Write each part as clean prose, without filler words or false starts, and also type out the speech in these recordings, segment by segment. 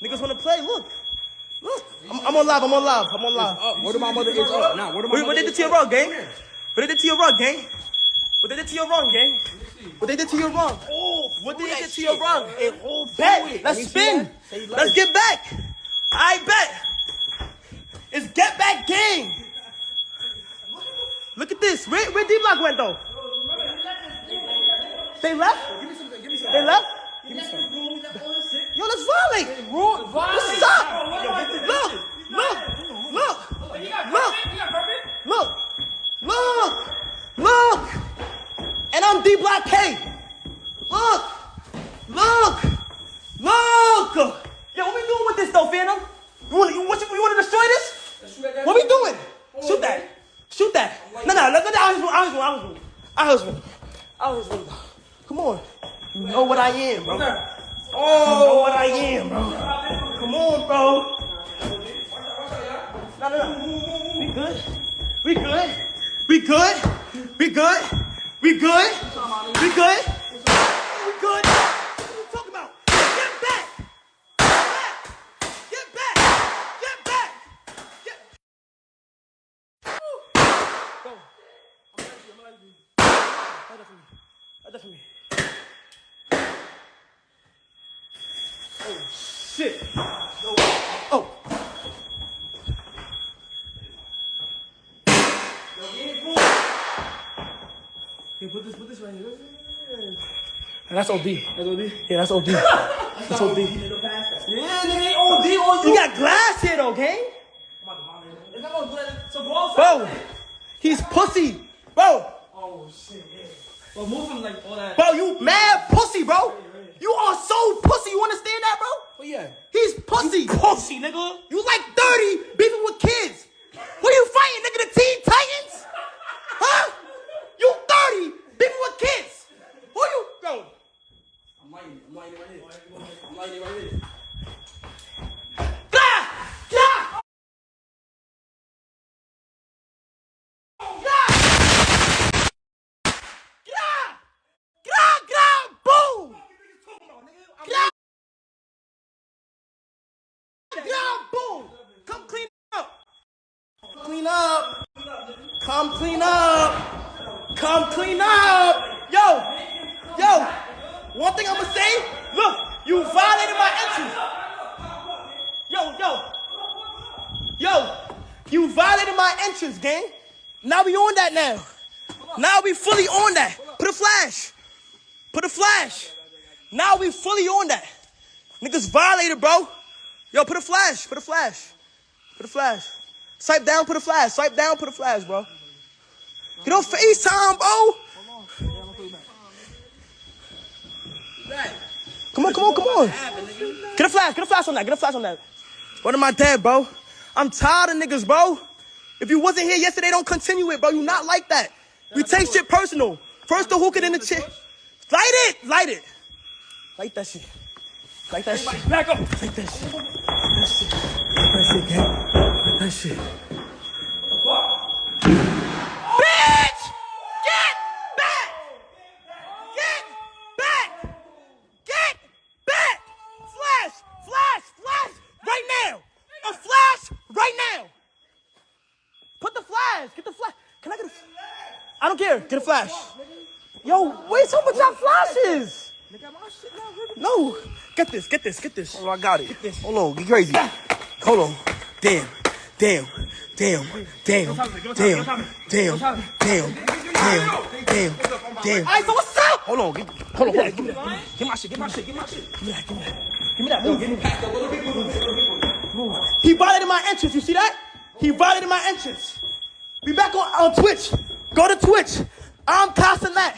Niggas wanna play. Look. I'm on live. Word of my mother is up. Nah, word of my mother. What they did to your rug, gang? What they did to your rug, gang? What they did to your rug, gang? What they did to your rug? Oh, what they did to your rug? Bet. Let's spin. Let's get back. I bet. It's get back game. Look at this. Where D-Block went though? They left? Give me some. They left? Give me some. Yo, let's violate. What's up? Look. And I'm D-Block K. Look. Yo, what we doing with this though, Fanum? You want to destroy this? What we doing? Shoot that. No, I was wrong. Come on. You know what I am, bro. Oh, you know what I am, bro. Come on, bro. No. We good. What are you talking about? Get back. Go. I'm ready. That's for me. Oh, shit. Oh. Hey, put this right here. That's OD. Yeah, that's OD. That's OD. Yeah, nigga, OD on you. You got glass here, though, gang. Bro, he's pussy. Bro. Oh shit. Well, move him like all that. Bro, you mad pussy, bro. You are so pussy. You understand that, bro? Oh yeah. He's pussy. You pussy, nigga. You like 30 beefing with kids. Who you fighting, nigga? The Teen Titans? Huh? You 30 beefing with kids. Who you? Bro. I'm lighting it right here. Boom. Boom. Come clean up. Yo. One thing I'ma say, look, you violated my entrance. Yo, you violated my entrance, gang. Now we on that now. Now we fully on that. Put a flash. Now we fully on that. Niggas violated, bro. Yo, put a flash. Swipe down, put a flash, bro. Get on FaceTime, bro. Come on. Get a flash on that. What am I dead, bro? I'm tired of niggas, bro. If you wasn't here yesterday, don't continue it, bro. You not like that. You take shit personal. First the hookah, then the chick. Light it. Light that shit. Back up. Light that shit. Bitch! Get back! Flash! Right now! A flash right now! Put the flash! Get the flash! Can I get a flash? I don't care. Get a flash. Yo, wait, so much y'all flashes. No. Get this. Oh, I got it. Hold on, get crazy. Hold on. Damn. Alright, so what's up? Hold on. Get my shit. Give me that. Move. He violated my entrance. You see that? He violated my entrance. Be back on Twitch. Go to Twitch. I'm Cenat.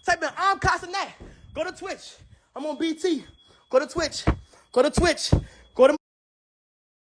Type in I'm Cenat. Go to Twitch. I'm on BT. Go to Twitch.